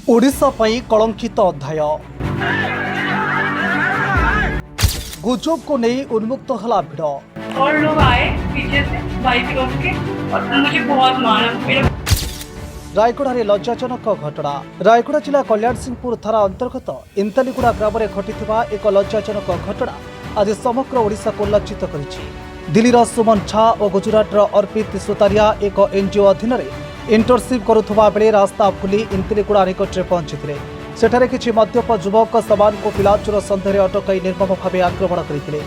ओडिशा पई कलंकित अध्याय गुजब को नहीं उन्मुक्त हला भिड़। और लोग आए पीछे से बाइक रोक के और मुझे बहुत मारा। मेरा रायगढ़ लज्जाजनक घटना। रायगढ़ जिला कल्याण सिंहपुर थाना अंतर्गत इंतालीगुड़ा ग्राम में घटिथिबा एक लज्जाजनक घटना आज समग्र ओडिशा को लज्जित करिछि। दिल्लीर सुमन झा और गुजरातर अर्पित सुतारिया एक एनजीओ अधीन इंटर्नशिप करुवा बेले रास्ता भूली इंतालीगुड़ा निकट में पहुंची। सेठारे किछि मद्यप युवक समान को पिलाचोर सन्देह अटकाई निर्मम भाव आक्रमण करते।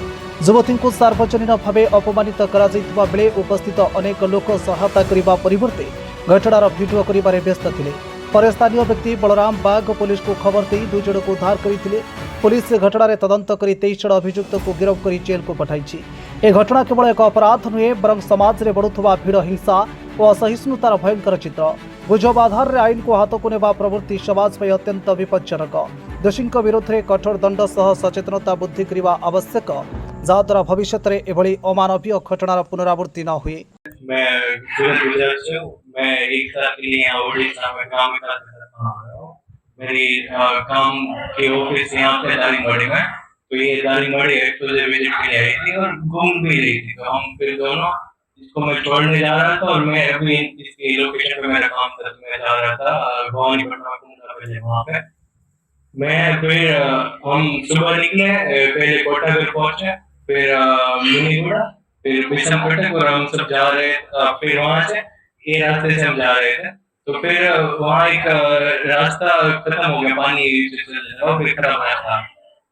युवती को सार्वजनिक भाव अपमानित करा बेले उपस्थित अनेक लोक सहायता करने परिवर्ते घटनार भिडियो करिबारे व्यस्त थिले। पर स्थानीय व्यक्ति बलराम बाग पुलिस को खबर दे 2 जन को उद्धार करथिले। पुलिस घटना रे तदंत करी 23 जन अभियुक्त को गिरफ्त कर जेल को पठाइछि। ए घटना केवल एक अपराध नुहे बरं समाज रे बढ़ुथबा भीड़ हिंसा और असहिष्णुतार भयंकर चित्र। गुजब आधार रे आईन को हाथ को नेबा प्रवृत्ति समाज पर अत्यंत विपज्जनक। दोषी विरोध में कठोर दंड सह सचेतनता बुद्धि करने आवश्यक, जहाद्वारा भविष्य में एभली अमानवीय घटनार पुनरावृत्ति न हुए। मैं गुजरात से हूँ। मैं एक साल के लिए यहाँ ओडिशा में काम करता हूँ। मेरी काम के ऑफिस यहाँ पे दारिंगबाड़ी में, तो ये दारिंगबाड़ी एक्सपोजर विजिट के लिए आई थी और घूम भी रही थी। तो हम फिर दोनों, इसको मैं छोड़ने जा रहा था और मैं अभी इसकी लोकेशन पे मेरा काम था, मैं जा रहा था भवानीपट्टनम पहले वहाँ पे। मैं फिर हम सुबह निकले, पहले कोटागढ़ पहुंचे, फिर मुनीगुड़ा, फिर विषमकटक, और हम सब जा रहे। फिर वहां से ये रास्ते से हम जा रहे थे, तो फिर वहाँ एक रास्ता खत्म हो गया, पानी और फिर खराब आया था।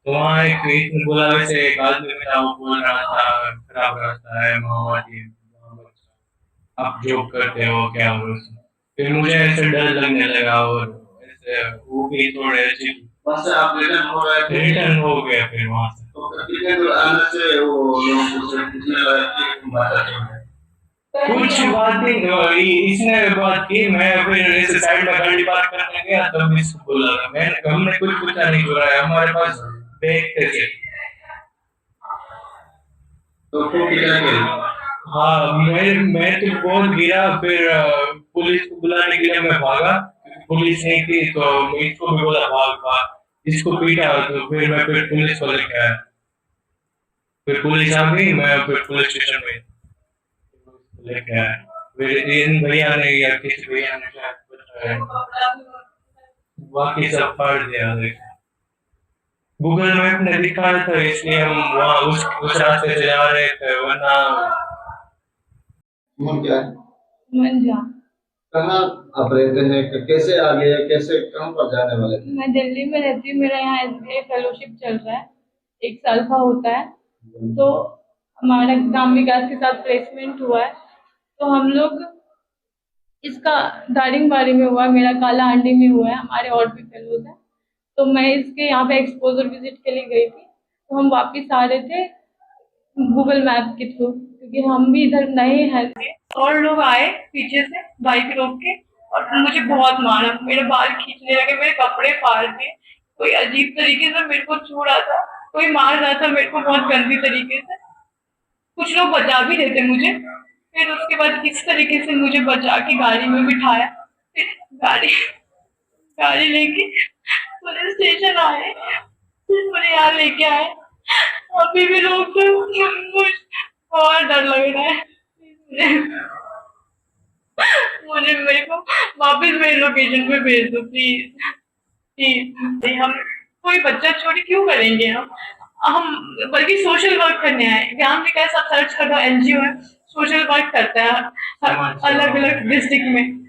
तो वहाँ एक बोला, वैसे एक आदमी मेरा वो बोल रहा था खराब रास्ता है, माओवादी आप जो करते हो क्या हो। फिर मुझे ऐसे डर लगने लगा और ऐसे वो भी थोड़े वहाँ से आप रिटर्न हो गया। फिर वहाँ से तो कितने दूर आने से वो लोग उसे पूछने लगे कि कुछ बात नहीं, इसने बात की। मैं फिर ऐसे साइड में गाड़ी पार्क करने गया, तब इसको बोला हमने कुछ पूछा नहीं, बोला हमारे पास देखते थे। तो क्या हाँ, मैं तो बहुत गिरा। फिर पुलिस को बुलाने के लिए मैं भागा, पुलिस नहीं थी तो मैं इसको भी बोला भाग, इसको पीटा। तो फिर मैं पुलिस को लेके आया। फिर पुलिस आ गई, मैं फिर पुलिस स्टेशन में लेके आया। फिर इन भैया ने या किसी भैया ने बाकी सब फाड़ दिया। गूगल मैप ने दिखाया था, इसलिए हम वहाँ उस रास्ते से जा रहे थे, वरना क्या है? मंजा। कहाँ आप रहते हैं, कैसे आ गए, कैसे कहाँ पर जाने वाले थे? मैं दिल्ली में रहती हूँ। मेरा यहाँ SBI फेलोशिप चल रहा है, 1 साल का होता है। तो हमारा ग्राम विकास के साथ प्लेसमेंट हुआ है, तो हम लोग इसका दारिंगबाड़ी में हुआ, मेरा काला हांडी में हुआ है, हमारे और भी फेलोज हैं। तो मैं इसके यहाँ पे एक्सपोजर विजिट के लिए गई थी, तो हम वापिस आ रहे थे गूगल मैप के थ्रू, क्योंकि हम भी इधर नए हैं। और लोग आए पीछे से बाइक रोक के और मुझे बहुत मारा। मेरे बाल खींचने लगे, मेरे कपड़े फाड़ दिए, कोई अजीब तरीके से मेरे को छू रहा था, कोई मार रहा था मेरे को बहुत गंदी तरीके से। कुछ लोग बचा भी रहे थे मुझे। फिर उसके बाद किस तरीके से मुझे बचा के गाड़ी में बिठाया, फिर गाड़ी लेके पुलिस स्टेशन आए, फिर मुझे यहाँ लेके आए। अभी भी लोग मुझे बहुत डर लग रहा है। मुझे मेरे को वापस मेरी लोकेशन पे भेज दो प्लीज। हम कोई बच्चा चोरी क्यों करेंगे? हम बल्कि सोशल वर्क करने आए। ग्राम विकास आप सर्च कर दो, NGO है, सोशल वर्क करता है अलग अलग डिस्ट्रिक्ट में।